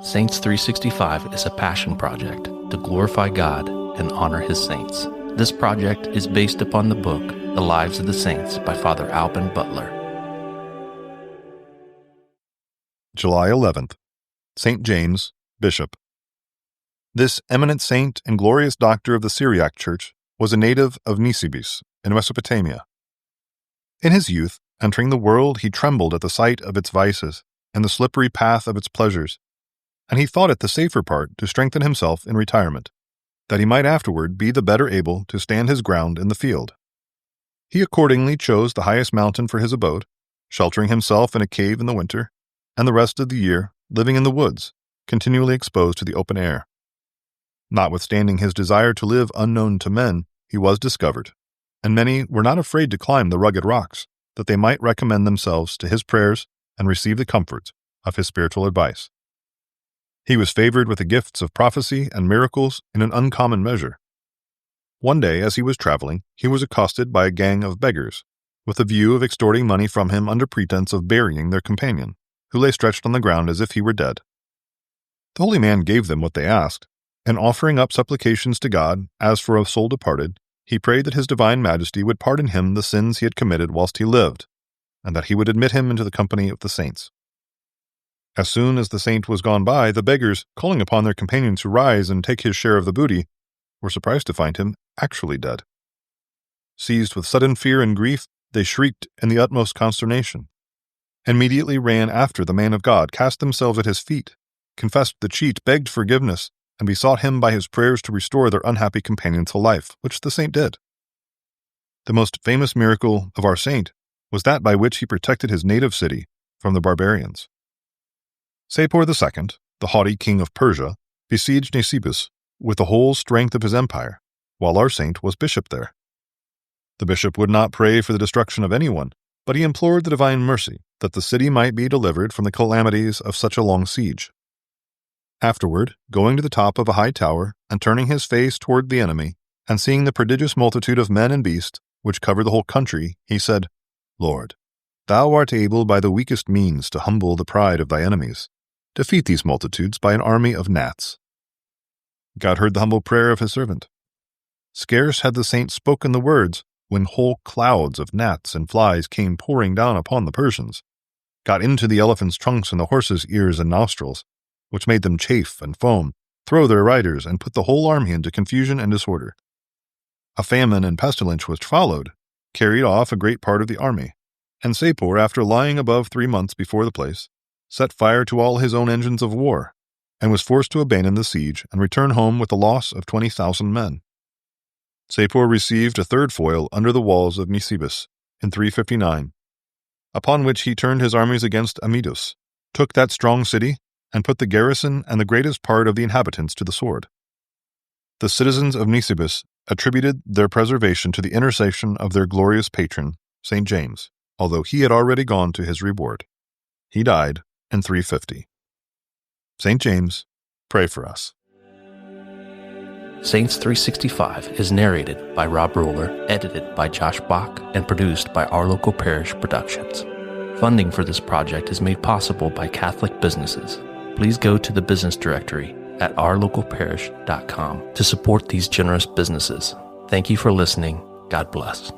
Saints 365 is a passion project to glorify God and honor His saints. This project is based upon the book, The Lives of the Saints by Father Alban Butler. July 11th. St. James, Bishop. This eminent saint and glorious doctor of the Syriac Church was a native of Nisibis in Mesopotamia. In his youth, entering the world, he trembled at the sight of its vices and the slippery path of its pleasures, and he thought it the safer part to strengthen himself in retirement, that he might afterward be the better able to stand his ground in the field. He accordingly chose the highest mountain for his abode, sheltering himself in a cave in the winter, and the rest of the year living in the woods, continually exposed to the open air. Notwithstanding his desire to live unknown to men, he was discovered, and many were not afraid to climb the rugged rocks, that they might recommend themselves to his prayers and receive the comfort of his spiritual advice. He was favored with the gifts of prophecy and miracles in an uncommon measure. One day, as he was traveling, he was accosted by a gang of beggars, with a view of extorting money from him under pretense of burying their companion, who lay stretched on the ground as if he were dead. The holy man gave them what they asked, and offering up supplications to God, as for a soul departed, he prayed that his divine majesty would pardon him the sins he had committed whilst he lived, and that he would admit him into the company of the saints. As soon as the saint was gone by, the beggars, calling upon their companion to rise and take his share of the booty, were surprised to find him actually dead. Seized with sudden fear and grief, they shrieked in the utmost consternation, immediately ran after the man of God, cast themselves at his feet, confessed the cheat, begged forgiveness, and besought him by his prayers to restore their unhappy companion to life, which the saint did. The most famous miracle of our saint was that by which he protected his native city from the barbarians. Sapor II, the haughty king of Persia, besieged Nisibis with the whole strength of his empire, while our saint was bishop there. The bishop would not pray for the destruction of anyone, but he implored the divine mercy that the city might be delivered from the calamities of such a long siege. Afterward, going to the top of a high tower, and turning his face toward the enemy, and seeing the prodigious multitude of men and beasts, which covered the whole country, he said, Lord, thou art able by the weakest means to humble the pride of thy enemies. Defeat these multitudes by an army of gnats. God heard the humble prayer of his servant. Scarce had the saint spoken the words, when whole clouds of gnats and flies came pouring down upon the Persians, got into the elephants' trunks and the horses' ears and nostrils, which made them chafe and foam, throw their riders, and put the whole army into confusion and disorder. A famine and pestilence which followed carried off a great part of the army, and Sapor, after lying above 3 months before the place, set fire to all his own engines of war, and was forced to abandon the siege and return home with the loss of 20,000 men. Sapor received a third foil under the walls of Nisibis in 359, upon which he turned his armies against Amidus, took that strong city, and put the garrison and the greatest part of the inhabitants to the sword. The citizens of Nisibis attributed their preservation to the intercession of their glorious patron, St. James, although he had already gone to his reward. He died in 350. St. James, pray for us. Saints 365 is narrated by Rob Roller, edited by Josh Bach, and produced by Our Local Parish Productions. Funding for this project is made possible by Catholic businesses. Please go to the business directory at ourlocalparish.com to support these generous businesses. Thank you for listening. God bless.